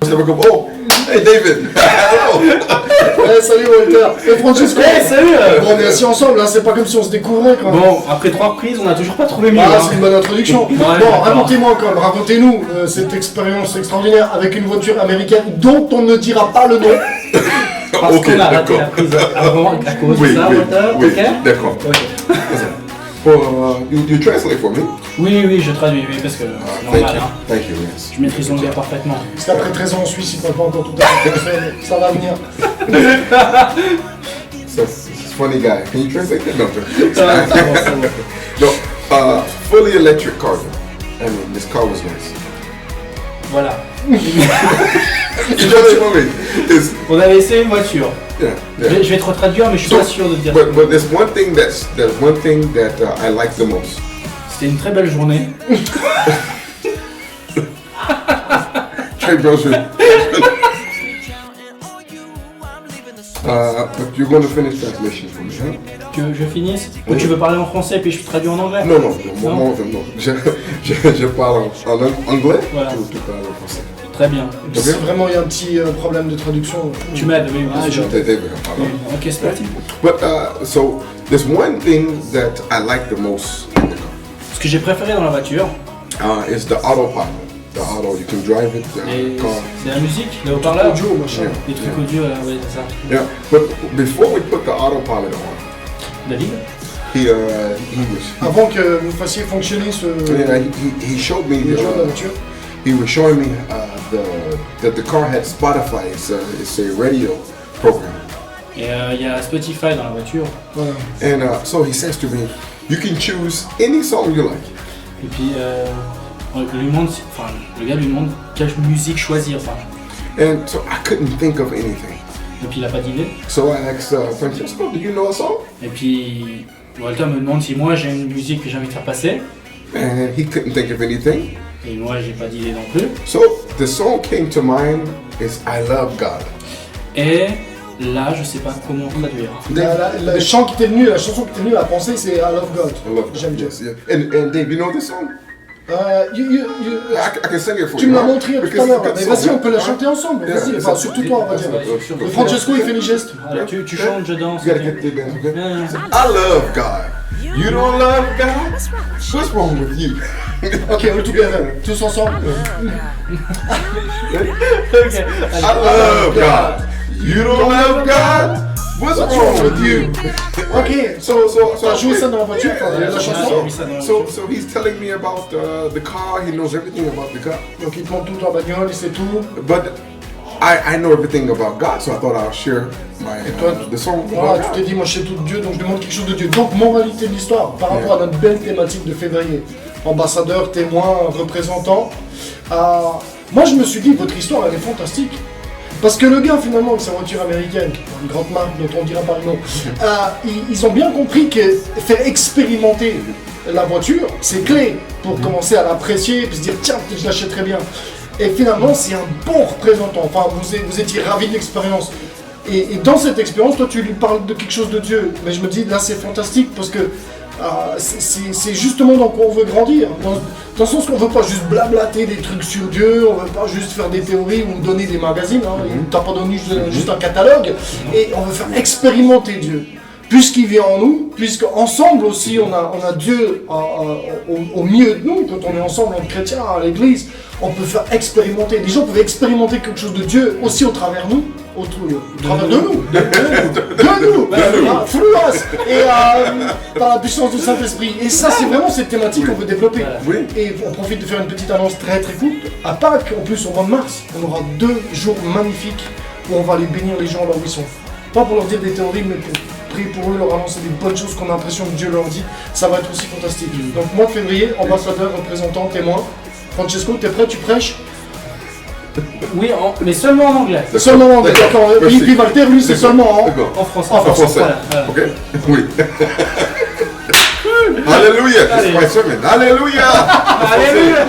Never go, oh, hey David. Hey, salut Walter. Et Francesco. Hey, salut. Bon, on est assis ensemble, hein, c'est pas comme si on se découvrait quoi. Bon, après 3 reprises, on a toujours pas trouvé mieux. Ah, hein. c'est une bonne introduction. Ouais, Bon, d'accord. racontez-moi comme, racontez-nous cette expérience extraordinaire avec une voiture américaine dont on ne dira pas le nom. Parce Ok, qu'on a raté d'accord. la prise avant à cause Oui, de ça, oui, Walter. oui, Ok. d'accord. Ok. You translate for me? Oui, je traduis, oui, parce que c'est normal. Hein. Thank you, yes. Je maîtrise l'anglais parfaitement. Parce qu'après 13 ans en Suisse, il parle pas encore tout à fait français, mais ça va venir. So, it's funny guy. Can you translate that? No, Ça va, ça va. no. Fully electric car. I mean, this car was nice. Voilà. You know what I mean? Is On avait essayé une voiture. yeah, Je yeah. vais te retraduire, mais je suis pas sûr de te dire. But there's one thing that I like the most. C'était une très belle journée. Trey Belgian. But you're going to finish translation for me, huh? Tu veux que je finisse? Ou tu veux parler en français puis je traduis en anglais? Non. Je parle en anglais. Voilà. Tu parles en français. Très bien. Si vraiment il y a un petit problème de traduction. Tu m'aides, oui, bien Ah, sûr. je t'aide, pardon. Ok, c'est parti. But so there's one thing that I like the most in the car. Ce que j'ai préféré dans la voiture, Is the autopilot. The auto, you can drive it, et the car. c'est la musique, les haut-parleurs, Audio, machin. les trucs audio, là, ouais, c'est ça. Yeah, but before we put the autopilot on, David? he was Avant que vous fassiez fonctionner ce he showed me le jeu de la voiture, he was showing me that the car had Spotify. It's a radio program. Et il y a Spotify dans la voiture. voilà. And so he says to me, you can choose any song you like. Et puis, on lui demande, enfin, le gars lui demande quelle musique choisir. Enfin, And so I couldn't think of anything. et puis il a pas d'idée. So I asked Francesco, do you know a song? Et puis, Walter me demande si moi j'ai une musique que j'ai envie de faire passer. And he couldn't think of anything. Et moi j'ai pas d'idée non plus. So the song came to mind is I Love God. Et là, je sais pas comment traduire. Le chant qui t'est venu, la chanson qui t'est venue à penser, c'est I Love God. I love God. J'aime Dieu. Yes, yeah. And Dave, you know this song? I can sing it for Tu you. me l'as huh? montré tout Because à l'heure, it's a mais good vas-y, song, on peut la huh? chanter ensemble, Yeah, vas-y, it's enfin a- surtout toi, on va dire. Sure. Et Francesco, il fait les gestes. Alors, tu chantes, je danse. You gotta get the dance, okay? I love God. You don't love God? What's wrong with you? Ok, all together, tous ensemble. Ok. I love God. You don't love God? What's wrong with you? Ok, So t'as joué okay. ça dans la voiture, la chanson. So he's telling me about the car. He knows everything about the car. Donc il te montre tout en bagnole, c'est tout. But I know everything about God, so I thought I'll share my Toi, the song voilà, about tu t'es God. dit, moi je sais tout de Dieu, donc je demande quelque chose de Dieu. Donc, moralité de l'histoire, par rapport à notre belle thématique de février, ambassadeur, témoin, représentant, moi je me suis dit, votre histoire elle est fantastique. Parce que le gars finalement avec sa voiture américaine, une grande marque dont on dira pas le nom, ils ont bien compris que faire expérimenter la voiture, c'est clé pour commencer à l'apprécier, puis se dire tiens, je l'achèterais bien. Et finalement, c'est un bon représentant. Enfin, vous étiez ravis de l'expérience. Et dans cette expérience, toi, tu lui parles de quelque chose de Dieu. Mais je me dis, là, c'est fantastique parce que c'est justement dans quoi on veut grandir. Dans le sens qu'on veut pas juste blablater des trucs sur Dieu, on veut pas juste faire des théories ou donner des magazines. Hein. Il t'a pas donné juste un catalogue. Et on veut faire expérimenter Dieu. Puisqu'il vit en nous, puisqu'ensemble aussi on a Dieu au milieu de nous, quand on est ensemble en chrétien à l'église, on peut faire expérimenter. Les gens peuvent expérimenter quelque chose de Dieu aussi au travers nous, au travers de nous, fluas, et par la puissance du Saint-Esprit. Et ça, c'est vraiment cette thématique qu'on veut développer. Oui. Et on profite de faire une petite annonce très très courte. À Pâques, en plus au mois de mars, on aura 2 jours magnifiques où on va aller bénir les gens là où ils sont. Pas pour leur dire des théories, mais pour prier pour eux, leur annoncer des bonnes choses qu'on a l'impression que Dieu leur dit. Ça va être aussi fantastique. Donc mois de février, ambassadeur, représentant, témoin. Francesco, t'es prêt, tu prêches? Oui, mais seulement en anglais. Seulement en anglais, d'accord. Merci. Puis Walter, lui, c'est seulement en... D'accord. En français. En français. Voilà. Okay? Oui. Hallelujah. That's Allez. my sermon. Hallelujah. Alléluia.